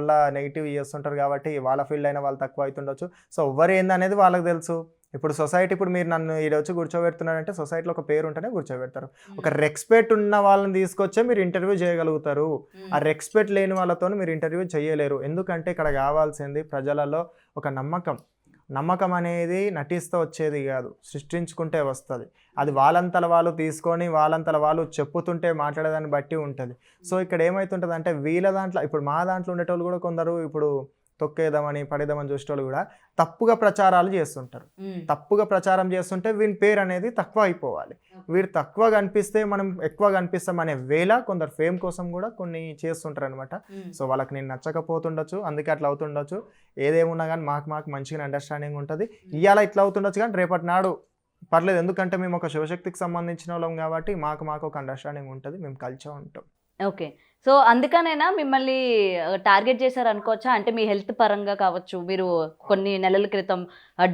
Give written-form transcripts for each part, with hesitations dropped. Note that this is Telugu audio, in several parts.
మళ్ళీ నెగిటివ్ చేస్తుంటారు కాబట్టి వాళ్ళ ఫీల్డ్ అయినా వాళ్ళు తక్కువ అవుతుండొచ్చు. సో ఎవరు ఏందనేది వాళ్ళకి తెలుసు. ఇప్పుడు సొసైటీ ఇప్పుడు మీరు నన్ను ఈడొచ్చి కూర్చోబెడుతున్నారంటే సొసైటీలో ఒక పేరు ఉంటేనే కూర్చోబెడతారు. ఒక రెస్పెక్ట్ ఉన్న వాళ్ళని తీసుకొచ్చే మీరు ఇంటర్వ్యూ చేయగలుగుతారు. ఆ రెస్పెక్ట్ లేని వాళ్ళతో మీరు ఇంటర్వ్యూ చేయలేరు. ఎందుకంటే ఇక్కడ కావాల్సింది ప్రజలలో ఒక నమ్మకం. నమ్మకం అనేది నటిస్తూ వచ్చేది కాదు, సృష్టించుకుంటే వస్తుంది. అది వాళ్ళంతల వాళ్ళు తీసుకొని వాళ్ళంతల వాళ్ళు చెప్పుతుంటే మాట్లాడేదాన్ని బట్టి ఉంటుంది. సో ఇక్కడ ఏమవుతుంటుంది అంటే వీళ్ళ దాంట్లో ఇప్పుడు మా దాంట్లో ఉండేటోళ్ళు కూడా కొందరు ఇప్పుడు తొక్కేద్దామని పడేద్దామని చూసేటోళ్ళు కూడా తప్పుగా ప్రచారాలు చేస్తుంటారు. తప్పుగా ప్రచారం చేస్తుంటే వీని పేరు అనేది తక్కువ అయిపోవాలి. వీడు తక్కువ కనిపిస్తే మనం ఎక్కువ కనిపిస్తాం అనే వేళ కొందరు ఫేమ్ కోసం కూడా కొన్ని చేస్తుంటారు అనమాట. సో వాళ్ళకి నేను నచ్చకపోతుండొచ్చు, అందుకే అట్లా అవుతుండొచ్చు. ఏదేమున్నా కానీ మాకు మంచిగా అండర్స్టాండింగ్ ఉంటుంది. ఇవాళ ఇట్లా అవుతుండొచ్చు కానీ రేపటి నాడు పర్లేదు. ఎందుకంటే మేము ఒక శివశక్తికి సంబంధించిన వాళ్ళం కాబట్టి మాకు ఒక అండర్స్టాండింగ్ ఉంటుంది. మేము కలిసే ఉంటాం. ఓకే. సో అందుకనేనా మిమ్మల్ని టార్గెట్ చేశారు అనుకోవచ్చా? అంటే మీ హెల్త్ పరంగా కావచ్చు, మీరు కొన్ని నెలల క్రితం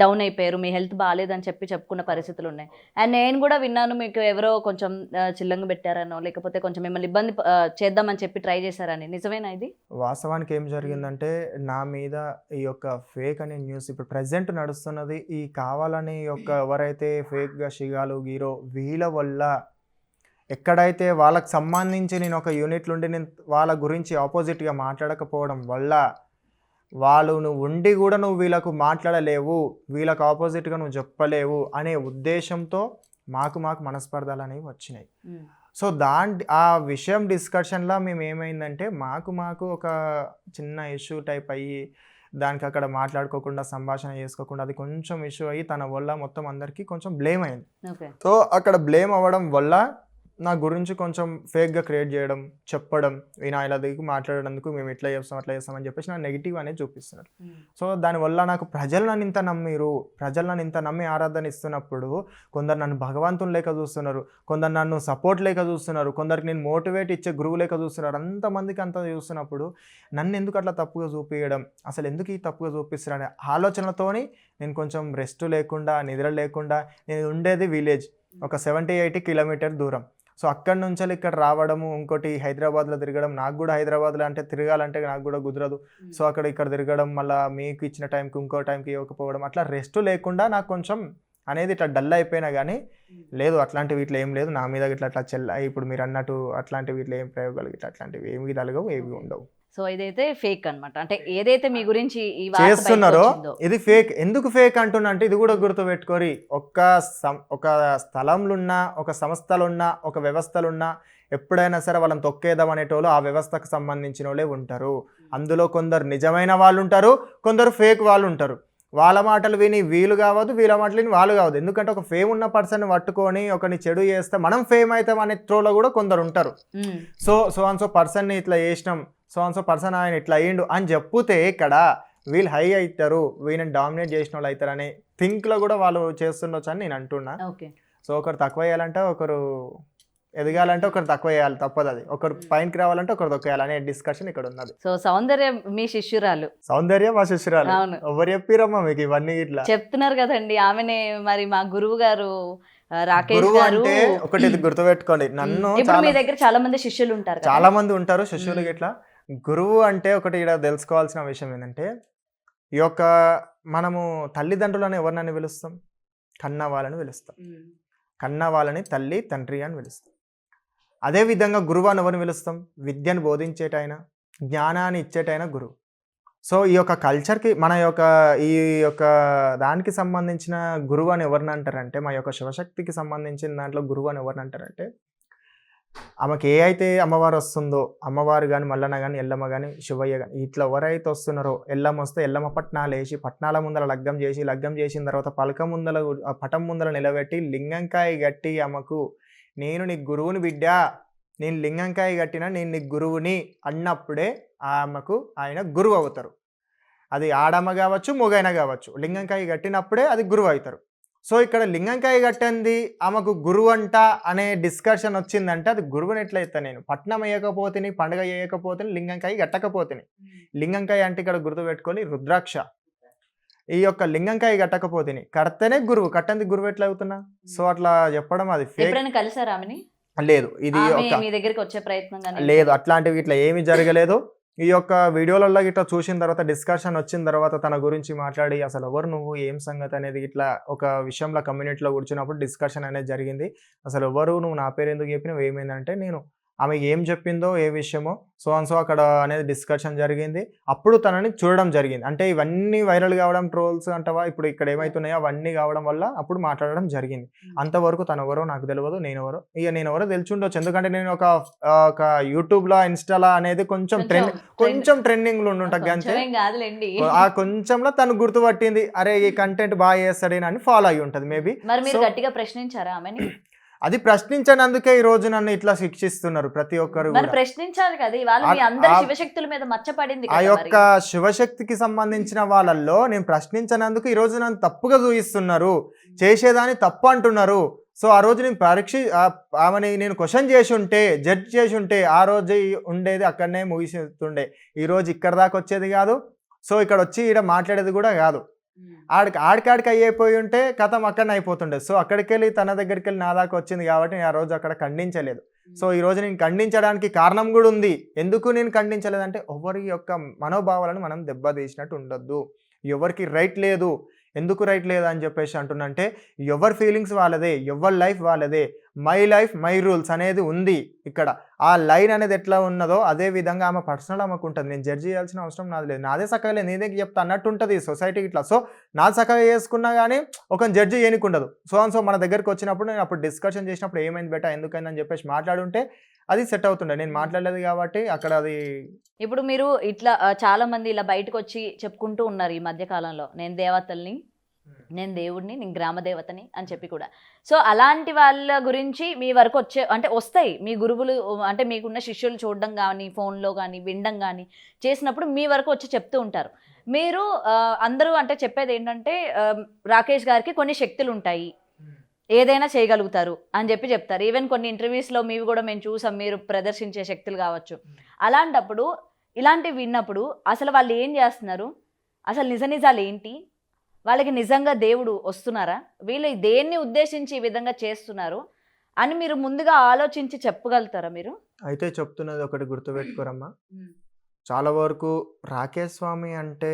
డౌన్ అయిపోయారు, మీ హెల్త్ బాగాలేదని చెప్పుకున్న పరిస్థితులు ఉన్నాయి. అండ్ నేను కూడా విన్నాను మీకు ఎవరో కొంచెం చిల్లంగా పెట్టారనో, లేకపోతే కొంచెం మిమ్మల్ని ఇబ్బంది చేద్దామని చెప్పి ట్రై చేశారని. నిజమేనా ఇది? వాస్తవానికి ఏం జరిగిందంటే నా మీద ఈ యొక్క ఫేక్ అనే న్యూస్ ఇప్పుడు ప్రెజెంట్ నడుస్తున్నది. ఈ కావాలని యొక్క ఎవరైతే ఫేక్గా షిగాలు గీరో వీళ్ళ వల్ల ఎక్కడైతే వాళ్ళకి సంబంధించి నేను ఒక యూనిట్లు ఉండి నేను వాళ్ళ గురించి ఆపోజిట్గా మాట్లాడకపోవడం వల్ల వాళ్ళు నువ్వు ఉండి కూడా నువ్వు వీళ్ళకు మాట్లాడలేవు, వీళ్ళకు ఆపోజిట్గా నువ్వు చెప్పలేవు అనే ఉద్దేశంతో మాకు మనస్పర్ధలు అనేవి వచ్చినాయి. సో ఆ విషయం డిస్కషన్లో మేము ఏమైందంటే మాకు ఒక చిన్న ఇష్యూ టైప్ అయ్యి దానికి అక్కడ మాట్లాడుకోకుండా సంభాషణ చేసుకోకుండా అది కొంచెం ఇష్యూ అయ్యి తన వల్ల మొత్తం అందరికీ కొంచెం బ్లేమ్ అయింది. సో అక్కడ బ్లేమ్ అవ్వడం వల్ల నా గురించి కొంచెం ఫేక్గా క్రియేట్ చేయడం, చెప్పడం, ఈయన ఇలా దిగి మాట్లాడేందుకు మేము ఇట్లా చేస్తాం అట్లా చేస్తాం అని చెప్పేసి నా నెగిటివ్ అనేది చూపిస్తున్నారు. సో దానివల్ల నాకు ప్రజలు నన్ను ఇంత నమ్మి ఆరాధన ఇస్తున్నప్పుడు కొందరు నన్ను భగవంతుని లేక చూస్తున్నారు, కొందరు నన్ను సపోర్ట్ లేక చూస్తున్నారు, కొందరికి నేను మోటివేట్ ఇచ్చే గురువు లేక చూస్తున్నారు. అంతమందికి అంత చూస్తున్నప్పుడు నన్ను ఎందుకు అట్లా తప్పుగా చూపించడం, అసలు ఎందుకు ఈ తప్పుగా చూపిస్తారు అనే ఆలోచనలతోని నేను కొంచెం రెస్ట్ లేకుండా నిద్ర లేకుండా, నేను ఉండేది విలేజ్ ఒక 70-80 కిలోమీటర్ దూరం. సో అక్కడి నుంచి ఇక్కడ రావడము, ఇంకోటి హైదరాబాద్లో తిరగడం, నాకు కూడా హైదరాబాద్లో అంటే తిరగాలంటే నాకు కూడా కుదరదు. సో ఇక్కడ తిరగడం, మళ్ళీ మీకు ఇచ్చిన టైంకి ఇంకో టైంకి ఇవ్వకపోవడం, అట్లా రెస్ట్ లేకుండా నాకు కొంచెం అనేది ఇట్లా డల్ అయిపోయినా కానీ లేదు అట్లాంటివి ఇట్లా ఏం లేదు నా మీద ఇట్లా ఇప్పుడు మీరు అన్నట్టు అట్లాంటివి ఇట్లా ఏం ప్రయోగాలు ఇట్లా అట్లాంటివి ఏమి తలగవు, ఏవి ఉండవు. సో ఇదైతే ఫేక్ అనమాట. అంటే ఏదైతే మీ గురించి చేస్తున్నారో ఇది ఫేక్. ఎందుకు ఫేక్ అంటున్నా అంటే ఇది కూడా గుర్తుపెట్టుకోరి, ఒక స్థలంలో ఉన్న, ఒక సంస్థలు ఉన్న, ఒక వ్యవస్థలు ఉన్న ఎప్పుడైనా సరే వాళ్ళని తొక్కేద్దాం అనేటోళ్ళు ఆ వ్యవస్థకు సంబంధించిన వాళ్ళే ఉంటారు. అందులో కొందరు నిజమైన వాళ్ళు ఉంటారు, కొందరు ఫేక్ వాళ్ళు ఉంటారు. వాళ్ళ మాటలు విని వీళ్ళు కావద్దు, వీళ్ళ మాటలు విని వాళ్ళు కావద్దు. ఎందుకంటే ఒక ఫేమ్ ఉన్న పర్సన్ పట్టుకొని ఒకరిని చెడు చేస్తే మనం ఫేమ్ అవుతాం అనే త్రోలో కూడా కొందరు ఉంటారు. సో పర్సన్ని ఇట్లా చేసినాం, సో పర్సన్ ఆయన ఇట్లా అయ్యిండు అని చెప్తే ఇక్కడ వీళ్ళు హై అవుతారు, వీళ్ళని డామినేట్ చేసిన వాళ్ళు అవుతారు అనే థింక్లో కూడా వాళ్ళు చేస్తుండొచ్చు అని నేను అంటున్నా. సో ఒకరు తక్కువ చేయాలంటే ఒకరు ఎదగాలంటే ఒకరు తక్కువ చేయాలి, తప్పదు. అది ఒకరు పైనకి రావాలంటే ఒకరు తొక్కేయాలి అనే డిస్కషన్ ఇక్కడ ఉన్నది. సో సౌందర్య మీ శిష్యురాలు, సౌందర్య మా శిష్యురాలు. ఎవరు చెప్పిరమ్మా మీకు ఇవన్నీ? ఇట్లా చెప్తున్నారు కదండి. ఆమెనే మరి మా గురువు గారు రాకేష్ గారు. ఒకటి ఇది గుర్తుపెట్టుకోండి, నన్ను మీ దగ్గర చాలా మంది శిష్యులు ఉంటారు, చాలా మంది ఉంటారు శిష్యులు. ఇట్లా గురువు అంటే ఒకటి ఇక్కడ తెలుసుకోవాల్సిన విషయం ఏంటంటే ఈ యొక్క మనము తల్లిదండ్రులను ఎవరినని పిలుస్తాం? కన్న వాళ్ళని పిలుస్తాం. కన్న వాళ్ళని తల్లి తండ్రి అని పిలుస్తాం. అదేవిధంగా గురువు అని ఎవరిని పిలుస్తాం? విద్యను బోధించేటైనా, జ్ఞానాన్ని ఇచ్చేటైనా గురువు. సో ఈ యొక్క కల్చర్కి ఈ యొక్క దానికి సంబంధించిన గురువు అని ఎవరిని అంటారంటే, మా యొక్క శివశక్తికి సంబంధించిన దాంట్లో గురువు అని ఎవరిని అంటారంటే, ఆమెకి ఏ అయితే అమ్మవారు వస్తుందో, అమ్మవారు కానీ మల్లన్న కానీ ఎల్లమ్మ కానీ శివయ్య కానీ ఇట్లా ఎవరైతే వస్తున్నారో, ఎల్లమ్మ వస్తే ఎల్లమ్మ పట్నాలు వేసి పట్నాల ముందర లగ్గం చేసిన తర్వాత పటం ముందర నిలబెట్టి లింగంకాయ గట్టి ఆమెకు నేను నీ గురువుని బిడ్డ, నేను లింగంకాయ కట్టినా నేను నీ గురువుని అన్నప్పుడే ఆమెకు ఆయన గురువు అవుతారు. అది ఆడమ్మ కావచ్చు, మొగైన కావచ్చు, లింగంకాయ కట్టినప్పుడే అది గురువు అవుతారు. సో ఇక్కడ లింగంకాయ కట్టంది ఆమెకు గురువు అంట అనే డిస్కషన్ వచ్చిందంటే అది గురువుని ఎట్లయితే నేను పట్నం వేయకపోతేని, పండుగ వేయకపోతేని, లింగంకాయ కట్టకపోతేని. లింగంకాయ అంటే ఇక్కడ గుర్తుపెట్టుకొని రుద్రాక్ష. ఈ యొక్క లింగంకాయ కట్టకపోతేని, కడితేనే గురువు, కట్టంది గురువు ఎట్లా అవుతున్నా? సో అట్లా చెప్పడం అది ఫేక్. కలిసారా? లేదు, ఇది మీ దగ్గరికి వచ్చే ప్రయత్నం లేదు, అట్లాంటివి ఇట్లా ఏమి జరగలేదు. ఈ యొక్క వీడియోలలో ఇట్లా చూసిన తర్వాత డిస్కషన్ వచ్చిన తర్వాత తన గురించి మాట్లాడి అసలు ఎవరు నువ్వు ఏం సంగతి అనేది ఇట్లా ఒక విషయంలో కమ్యూనిటీలో కూర్చున్నప్పుడు డిస్కషన్ అనేది జరిగింది. అసలు ఎవరు నువ్వు నా పేరు ఎందుకు చెప్పినావు ఏమైందంటే నేను ఆమె ఏం చెప్పిందో ఏ విషయమో సో అండ్ సో అక్కడ అనేది డిస్కషన్ జరిగింది. అప్పుడు తనని చూడడం జరిగింది. అంటే ఇవన్నీ వైరల్ కావడం ట్రోల్స్ అంటావా ఇప్పుడు ఇక్కడ ఏమైతున్నాయో అవన్నీ కావడం వల్ల అప్పుడు మాట్లాడడం జరిగింది. అంతవరకు తనెవరో నాకు తెలియదు. నేనెవరో నేనెవరో తెలిసుండొచ్చు. ఎందుకంటే నేను ఒక యూట్యూబ్‌లో, ఇన్‌స్టా‌లో అనేది కొంచెం కొంచెం ట్రెండింగ్‌లో ఉండుంటా గంతే. కొంచెం ఏం కాదులేండి. ఆ కొంచెంలో తను గుర్తుపట్టింది. అరే! ఈ కంటెంట్ బాగా చేస్తాడేనా అని ఫాలో అయ్యి ఉంటది మేబీ. మరి మీరు సో గట్టిగా ప్రశ్నించారా ఆమెని? అది ప్రశ్నించనందుకే ఈరోజు నన్ను ఇట్లా శిక్షిస్తున్నారు ప్రతి ఒక్కరు మరి గూడా. ప్రశ్నించాలి కదా! ఇవాళ మీ అందరి ఆ శివశక్తుల మీద మచ్చ పడింది ఆ కదా యొక్క మరి. శివశక్తికి సంబంధించిన వాళ్ళల్లో నేను ప్రశ్నించనందుకు ఈరోజు నన్ను తప్పుగా చూయిస్తున్నారు. చేసేదాన్ని తప్పు అంటున్నారు. సో, ఆ రోజు నేను ఆమెని నేను క్వెషన్ చేసుంటే, జడ్జ్ చేసుంటే ఆ రోజే ఉండేది అక్కడనే ముగిస్తుండే. ఈరోజు ఇక్కడి దాకా వచ్చేది గాదు. సో, ఇక్కడొచ్చి ఈడ మాట్లాడేది గూడా గాదు. ఆడికాడికి అయ్యిపోయి ఉంటే కథం అక్కడనే అయిపోతుండే. సో, అక్కడికెళ్ళి తన దగ్గరికెళ్ళి నా దాకా వచ్చింది కాబట్టి నేను ఆ రోజు అక్కడ ఖండించలేదు. సో, ఈరోజు నేను ఖండించడానికి కారణం గూడా ఉంది. ఎందుకు నేను ఖండించలేదంటే ఎవరి యొక్క మనోభావాలను మనం దెబ్బతీసినట్టు ఉండొద్దు. ఎవరికీ రైట్ లేదు. ఎందుకు రైట్ లేదని చెప్పేసి అంటున్నంటే ఎవరి ఫీలింగ్స్ వాళ్ళదే. ఎవరి లైఫ్ వాళ్ళదే. మై లైఫ్ మై రూల్స్ అనేది ఉంది ఇక్కడ. ఆ లైన్ అనేది ఎట్లా ఉన్నదో అదే విధంగా ఆమె పర్సనల్ ఆమెకుంటది. నేను జడ్జ్ చేయాల్సిన అవసరం నాది లేదు. నాదే సక్కగా లేదు నేనే చెప్తా అన్నట్టుంటది సొసైటీ ఇట్లా. సో, నాది సక్కగా చేసుకున్నా గానీ ఒకరిని జడ్జ్ చేయనీకుండదు. సో అండ్ సో మన దగ్గరికి వచ్చినప్పుడు నేను అప్పుడు డిస్కషన్ చేసినప్పుడు ఏమైంది బేటా ఎందుకయిందని చెప్పేసి మాట్లాడుంటే అది సెట్ అవుతుండే. నేను మాట్లాడలేదు కాబట్టి అక్కడ అది ఇప్పుడు మీరు ఇట్లా చాలా మంది ఇలా బయటకొచ్చి చెప్పుకుంటూ ఉన్నారు ఈ మధ్య కాలంలో. నేను దేవతల్ని, నేను దేవుడిని, నేను గ్రామ దేవతని అని చెప్పి కూడా. సో, అలాంటి వాళ్ళ గురించి మీ వరకు అంటే వస్తాయి. మీ గురువులు అంటే మీకున్న శిష్యులు చూడడం గానీ, ఫోన్‌లో గానీ, వినడం గానీ చేసినప్పుడు మీ వరకు వచ్చి చెప్తూ ఉంటారు. మీరు అందరూ అంటే చెప్పేదేంటంటే రాకేష్ గారికి కొన్ని శక్తులుంటాయి. ఏదైనా చేయగలుగుతారు అని చెప్తారు. ఈవెన్ కొన్ని ఇంటర్వ్యూస్‌లో మీవి కూడా మేము చూసాం. మీరు ప్రదర్శించే శక్తులు కావచ్చు. అలాంటప్పుడు ఇలాంటివి విన్నప్పుడు అసలు వాళ్ళు ఏం చేస్తున్నారు? అసలు నిజాలేంటి? వాళ్ళకి నిజంగా దేవుడు వస్తున్నారా? వీళ్ళు దేన్ని ఉద్దేశించి ఈ విధంగా చేస్తున్నారు అని మీరు ముందుగా ఆలోచించి చెప్పగలుగుతారా మీరు? అయితే చెప్తున్నది ఒకటి గుర్తుపెట్టుకోరమ్మా. చాలా వరకు రాకేష్ స్వామి అంటే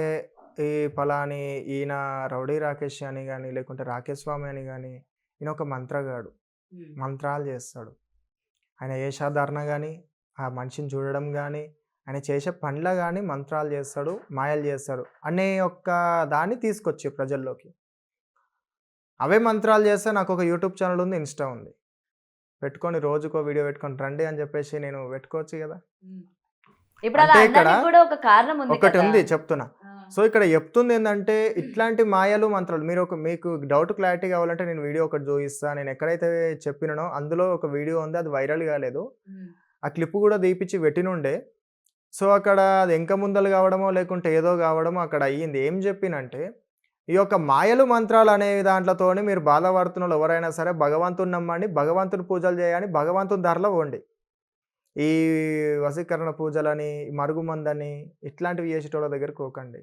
ఈ పలాని ఈయన రౌడీ రాకేష్ అని గాని, లేకుంటే రాకేష్ స్వామి అని గాని ఈయన ఒక మంత్రగాడు. మంత్రాలు చేస్తాడు. ఆయన వేషధారణ గాని, ఆ మనిషిని చూడడం గాని, ఆయన చేసే పనిలో గాని మంత్రాలు చేస్తాడు, మాయలు చేస్తాడు అనే యొక్క దాన్ని తీసుకొచ్చి ప్రజల్లోకి. అవే మంత్రాలు చేస్తే నాకొక యూట్యూబ్ ఛానెల్ ఉంది, ఇన్‌స్టా ఉంది. పెట్టుకొని రోజుకో వీడియో పెట్టుకొని రండి అని చెప్పేసి నేను పెట్టుకోవచ్చు గదా! ఇప్పుడు అలా అంటే ఇక్కడ అనడానికి కూడా ఒక కారణం ఉంది ఒకటి కదా! ఉంది చెప్తున్నా. సో, ఇక్కడ చెప్తుందేందంటే ఇట్లాంటి మాయలు, మంత్రాలు మీకు డౌట్ క్లారిటీ కావాలంటే నేను వీడియో ఒకటి చూయిస్తా. నేను ఎక్కడైతే చెప్పినానో అందులో ఒక వీడియో ఉంది. అది వైరల్ కాలేదు. ఆ క్లిప్ కూడా తీపిచ్చి పెట్టినుండే. సో, అక్కడ అది ఎంక ముందలు కావడమో, లేకుంటే ఏదో కావడమో అక్కడ అయ్యింది. ఏం చెప్పినంటే, ఈ యొక్క మాయలు, మంత్రాలు అనే దాంట్లతోని మీరు బాధపడుతున్నోళ్ళు ఎవరైనా సరే భగవంతుడిని నమ్మండి, భగవంతుని పూజలు చేయండి, భగవంతుని దారిలో పోండి. ఈ వశీకరణ పూజలని, మరుగుమందని ఇట్లాంటివి చేసేటోళ్ళ దగ్గరికి పోకండి.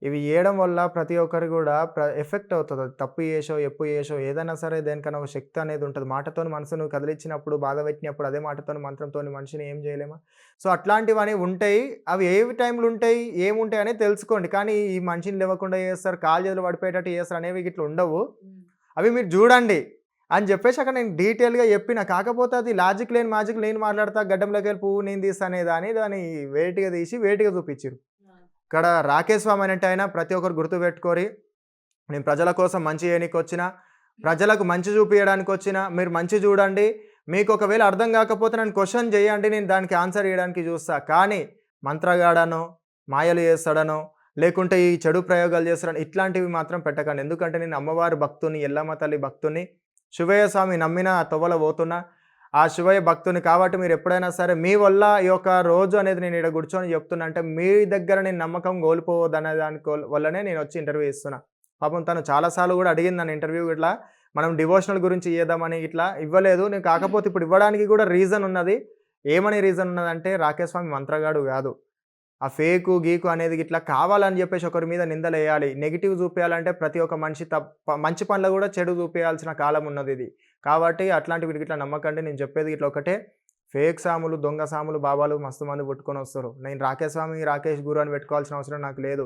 ఇవి చేయడం వల్ల ప్రతి ఒక్కరు కూడా ఎఫెక్ట్ అవుతది. అది తప్పు చేసో, ఎప్పు చేసో ఏదైనా సరే దేనికన్నా ఒక శక్తి అనేది ఉంటది. మాటతోని మనసును కదిలిచ్చినప్పుడు, బాధ పెట్టినప్పుడు అదే మాటతోని, మంత్రంతోని మనిషిని ఏం చేయలేమా? సో, అట్లాంటివనేవి ఉంటాయి. అవి ఏ టైంలో ఉంటాయి, ఏముంటాయి అనేది తెలుసుకోండి. కానీ ఈ మనిషిని లేవకుండా చేస్తారు, కాళ్ళు చేతులు పడిపోయేటట్టు చేస్తారు అనేవి ఇట్లా ఉండవు. అవి మీరు చూడండి అని చెప్పేసి అక్కడ నేను డీటెయిల్‌గా చెప్పిన. కాకపోతే అది లాజిక్ లేని మ్యాజిక్ నేను మాట్లాడతా, గడ్డంలోకెళ్ళి పువ్వు నేను తీస్తా అనే దాన్ని వెరైటీగా తీసి వెరైటీగా చూపిచ్చిర్రు. ఇక్కడ రాకేష్ స్వామి అనేటి ఆయన ప్రతి ఒక్కరు గుర్తుపెట్టుకోరి. నేను ప్రజల కోసం మంచి చేయనీకొచ్చిన, ప్రజలకు మంచి చూపియడానికొచ్చిన. మీరు మంచి చూడండి. మీకు ఒకవేళ అర్థం కాకపోతే నన్ను క్వెషన్ చేయండి. నేను దానికి ఆన్సర్ ఇయ్యడానికి చూస్తా. కానీ మంత్రగాడనో, మాయలు చేస్తాడనో, లేకుంటే ఈ చెడు ప్రయోగాలు చేస్తాడనో ఇట్లాంటివి మాత్రం పెట్టకండి. ఎందుకంటే నేను అమ్మవారి భక్తుని, ఎల్లమ్మ తల్లి భక్తుని, శివయ్య స్వామి నమ్మిన తొవ్వలో పోతున్నా. ఆ శివయ్య భక్తుని కాబట్టి మీరు ఎప్పుడైనా సరే మీ వల్ల ఈ యొక్క రోజు అనేది నేను ఈడ కూర్చొని చెప్తున్నా అంటే మీ దగ్గర నేను నమ్మకం కోల్పోవద్దనే వల్లనే నేను వచ్చి ఇంటర్వ్యూ ఇస్తున్నా. పాపం తను చాలా సార్లు కూడా అడిగింది నన్ను ఇంటర్వ్యూ ఇట్లా మనం డివోషనల్ గురించి చేద్దామని ఇట్లా ఇవ్వలేదు. నేను కాకపోతే ఇప్పుడు ఇవ్వడానికి కూడా రీజన్ ఉన్నది. ఏమని రీజన్ ఉన్నదంటే రాకేష్ స్వామి మంత్రగాడు కాదు. ఆ ఫేకు, గీకు అనేది ఇట్లా కావాలని చెప్పేసి ఒకరి మీద నిందలేయాలి. నెగెటివ్ చూపియాలంటే ప్రతి ఒక్క మనిషి మంచి పనిలో కూడా చెడు చూపియాల్సిన కాలం ఉన్నది ఇది. కాబట్టి అట్లాంటివి ఇట్లా నమ్మకండి. నేను చెప్పేది ఇట్లా ఒకటే, ఫేక్ సాములు, దొంగ సాములు, బాబాలు మస్తు మంది పుట్టుకొని వస్తారు. నేను రాకేష్ స్వామి, రాకేష్ గురు అని పెట్టుకోవాల్సిన అవసరం నాకు లేదు.